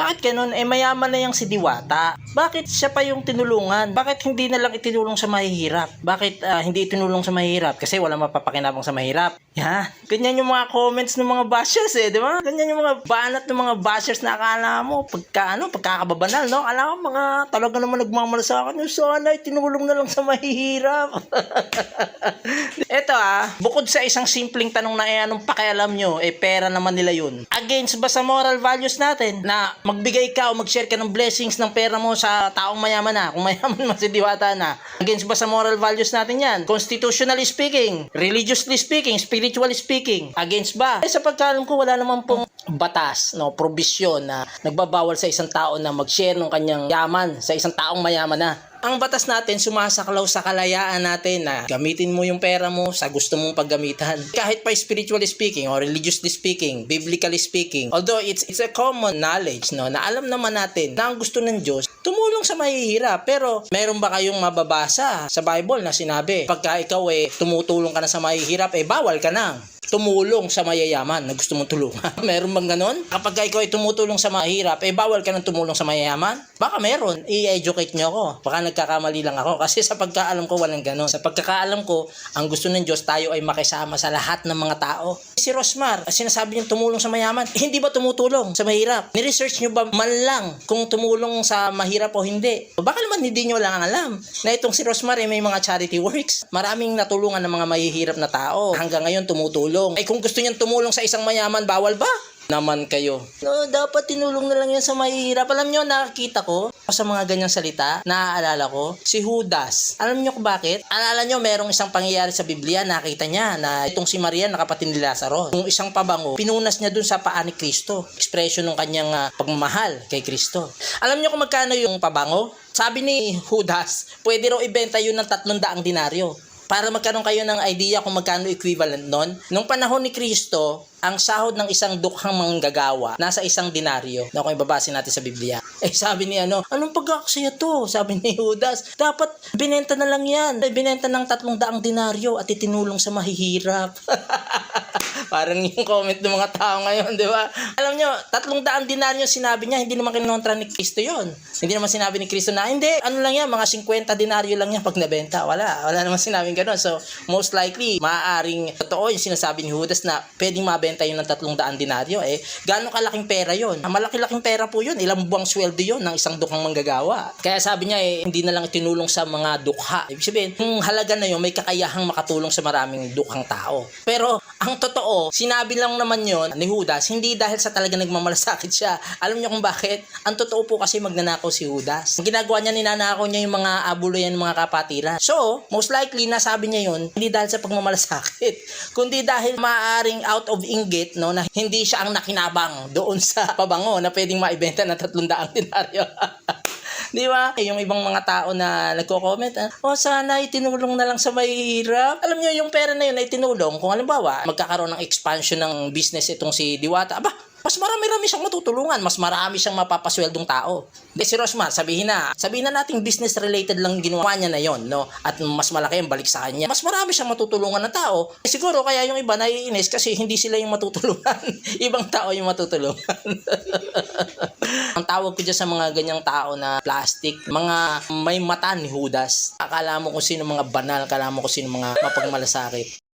Bakit ganun? Mayaman na yung si Diwata. Bakit siya pa yung tinulungan? Bakit hindi na lang itinulong sa mahihirap? Bakit hindi itinulong sa mahihirap? Kasi wala mapapakinabang sa mahirap. Ganyan yung mga comments ng mga bashers di ba? Ganyan yung mga banat ng mga bashers na akala mo pagkakababanal, no? Alam mo mga talaga naman nagmamalasakit yung sana itinulong na lang sa mahihirap. Eto bukod sa isang simpleng tanong na anong pakialam nyo, pera naman nila yun. Against ba sa moral values natin na magbigay ka o mag-share ka ng blessings ng pera mo sa taong mayaman na, kung mayaman mo si Diwata na? Against ba sa moral values natin yan? Constitutionally speaking, religiously speaking, spiritually speaking, against ba? Sa pagkaalam ko, wala naman pong batas, probisyon na nagbabawal sa isang tao na mag-share ng kanyang yaman sa isang taong mayaman na. Ang batas natin sumasaklaw sa kalayaan natin na gamitin mo yung pera mo sa gusto mong paggamitan. Kahit pa spiritually speaking or religiously speaking, biblically speaking, although it's a common knowledge na alam naman natin na ang gusto ng Diyos tumulong sa mahihirap. Pero meron ba kayong mababasa sa Bible na sinabi pagka ikaw tumutulong ka na sa mahihirap, bawal ka na tumulong sa mayayaman na gusto mong tulungan? Meron bang ganon? Kapag ikaw tumutulong sa mahirap, bawal ka nang tumulong sa mayayaman? Baka meron. I-educate nyo ako. Baka nagkakamali lang ako. Kasi sa pagkaalam ko, walang ganon. Sa pagkakaalam ko, ang gusto ng Diyos, tayo ay makisama sa lahat ng mga tao. Si Rosmar, sinasabi niya tumulong sa mayaman. Hindi ba tumutulong sa mahirap? Ni-research nyo ba man lang kung tumulong sa mahirap o hindi? Baka naman hindi nyo lang alam na itong si Rosmar may mga charity works. Maraming natulungan ng mga mahihirap na tao. Hanggang ngayon tumutulong. Kung gusto niyang tumulong sa isang mayaman, bawal ba? Naman kayo. No, dapat tinulong na lang yan sa mahihirap. Alam niyo, nakakita ko sa mga ganyang salita, naaalala ko, si Judas. Alam niyo kung bakit? Alala niyo, merong isang pangyayari sa Biblia, nakita niya na itong si Maria, nakapatid ni Lazaro. Yung isang pabango, pinunas niya dun sa paa ni Kristo. Expression ng kanyang pagmamahal kay Kristo. Alam niyo kung magkano yung pabango? Sabi ni Judas, pwede raw ibenta yun ng 300 denaryo. Para magkaroon kayo ng idea kung magkano equivalent nun. Nung panahon ni Kristo, ang sahod ng isang dukhang manggagawa nasa 1 denaryo. Na kung ibabase natin sa Biblia. Sabi ni anong pagkakasaya to? Sabi ni Judas, dapat binenta na lang yan. Binenta ng 300 denaryo at itinulong sa mahihirap. Parang yung comment ng mga tao ngayon, di ba? Alam nyo, 300 denaryo sinabi niya, hindi naman kinontra ni Kristo yon. Hindi naman sinabi ni Kristo na, hindi, lang yan, mga 50 denaryo lang yan pag nabenta. Wala naman sinabing gano'n. So, most likely, maaaring totoo yung sinasabi ni Judas na pwedeng mabenta yun ng 300 denaryo. Gano'ng kalaking pera yun? Malaki-laking pera po yun. Ilang buwang sweldo yun ng isang dukhang manggagawa. Kaya sabi niya, hindi na lang itinulong sa mga dukha. Ibig sabihin, yung halaga na yun, may kakayahang makatulong sa maraming dukhang tao. Pero, ang totoo, sinabi lang naman yon ni Judas, hindi dahil sa talaga nagmamalasakit siya. Alam niyo kung bakit? Ang totoo po kasi magnanakaw si Judas. Ang ginagawa niya, ninanakaw niya yung mga abuluyan, mga kapatiran. So, most likely, nasabi niya yon hindi dahil sa pagmamalasakit, kundi dahil maaaring out of inggit, na hindi siya ang nakinabang doon sa pabango na pwedeng maibenta ng 300 denaryo. Di ba? Yung ibang mga tao na nagko-comment, sana itinulong na lang sa mahirap. Alam niyo, yung pera na yun ay tinulong. Kung halimbawa, magkakaroon ng expansion ng business itong si Diwata, mas marami-rami siyang matutulungan, mas marami siyang mapapasweldong tao. Si Rosmar, sabihin na nating business related lang ginawa niya na yon, no? At mas malaki ang balik sa kanya. Mas marami siyang matutulungan na tao. Siguro kaya yung iba naiinis kasi hindi sila yung matutulungan. Ibang tao yung matutulungan. Ang tawag ko dyan sa mga ganyang tao na plastic, mga may mata ni Judas. Akala mo kung sino mga banal, akala mo kung sino mga mapagmalasakit.